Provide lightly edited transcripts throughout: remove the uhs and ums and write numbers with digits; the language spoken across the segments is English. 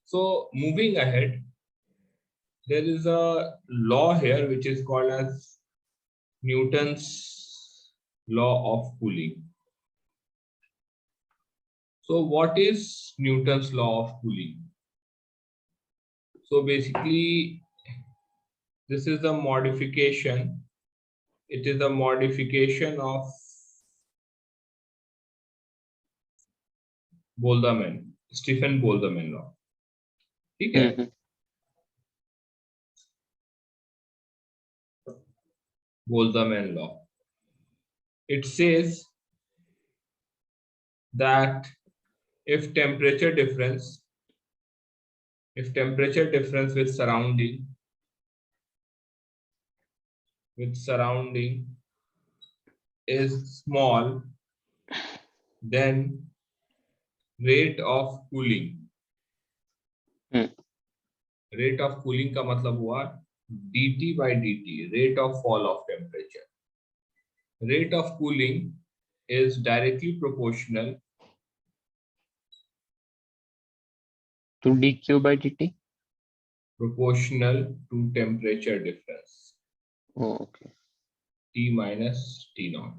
So moving ahead, there is a law here which is called as Newton's law of cooling. So what is Newton's law of cooling? So basically, this is a modification. It is a modification of Stephen Boltzmann law. ठीक है? Boltzmann law. It says that if temperature difference with surrounding is small, then rate of cooling का मतलब हुआ dt by dt, rate of fall of temperature. Rate of cooling is directly proportional to dq by dt, proportional to temperature difference. Oh, okay. T minus T naught.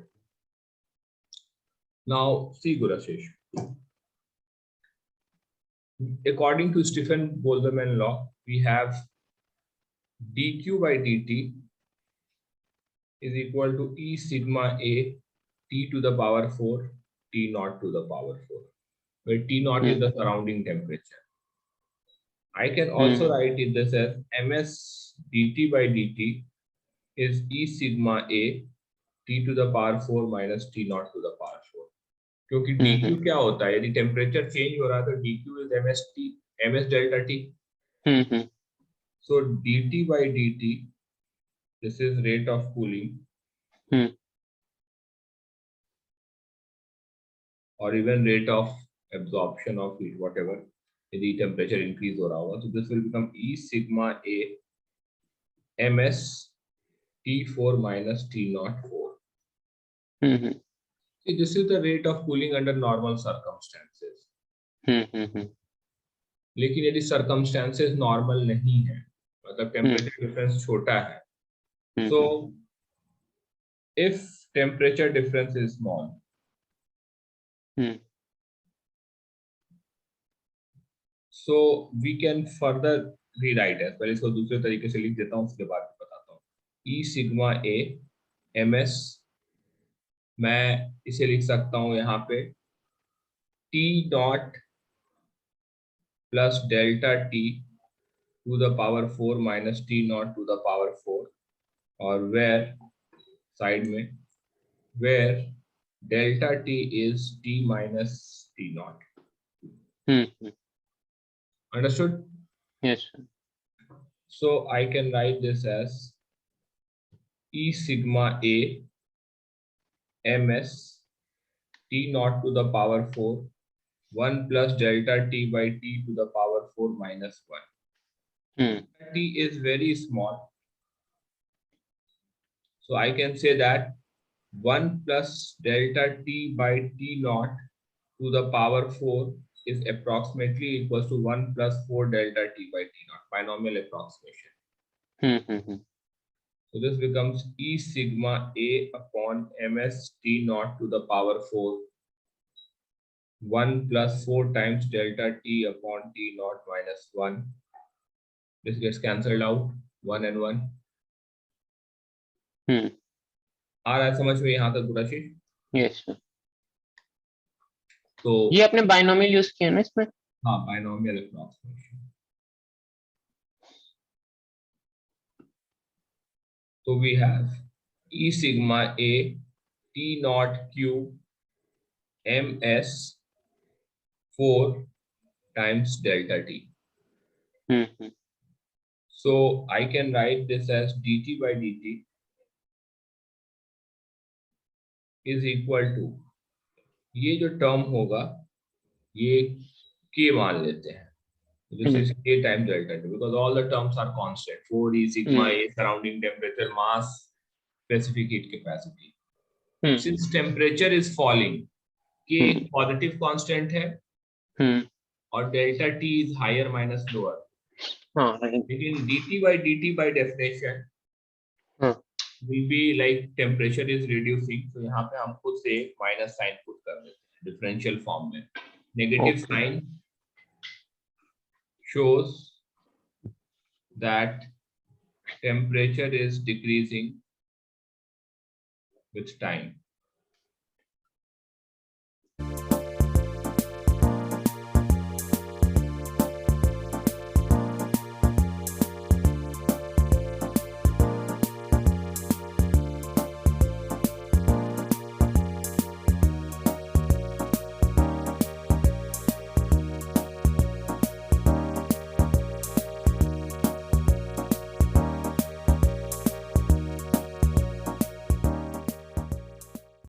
Now see Gurashesh. According to Stephen Boltzmann law, we have dq by dt is equal to E sigma A T to the power 4 T naught to the power 4, where T naught is the surrounding temperature. I can also write it this as ms dt by dt is E sigma A T to the power 4 minus T naught to the power 4. क्योंकि dq क्या होता है, यदि temperature change हो रहा है तो dq is ms delta t. So dt by dt, this is rate of cooling, or even rate of absorption of heat, whatever, यदि temperature increase हो रहा होगा, so this will become E sigma A ms T4 minus T naught 4. See, this is the rate of cooling under normal circumstances. लेकिन यदि circumstances normal नहीं है, मतलब temperature difference छोटा है, so if temperature difference is small, so we can further rewrite as well. इसको दूसरे तरीके से लिख देता हूँ, उसके बाद बताता हूँ. E sigma A ms, मैं इसे लिख सकता हूँ यहाँ पे T naught plus delta T to the power 4 minus T naught to the power 4, और where side में where delta T is T minus T naught. Understood? Yes. So I can write this as E sigma A ms T naught to the power 4 1 plus delta T by T to the power 4 minus 1. T is very small, so I can say that 1 plus delta T by T naught to the power 4 is approximately equals to 1 plus 4 delta T by T naught, binomial approximation. So this becomes E sigma A upon ms T naught to the power 4 1 plus 4 times delta T upon T naught minus 1. This gets cancelled out, 1 and 1. आ रहा है समझ में यहाँ तक गुराशीष? Yes sir. तो ये आपने binomial use किया ना इसमें? हाँ, बाइनोमियल एप्रोक्सीमेशन. तो we have E sigma A T naught Q ms 4 times delta T. So I can write this as dt by dt is equal to, ये जो टर्म होगा ये k मान लेते हैं. This is k times delta T because all the terms are constant. 4 E sigma A surrounding temperature, mass, specific heat capacity. Since temperature is falling, k एक positive constant है और delta t is higher minus lower. हाँ right. लेकिन dt by definition हाँ will be like temperature is reducing. So यहाँ पे हम खुद से minus sign put कर देते हैं differential form में. Negative okay. sign shows that temperature is decreasing with time.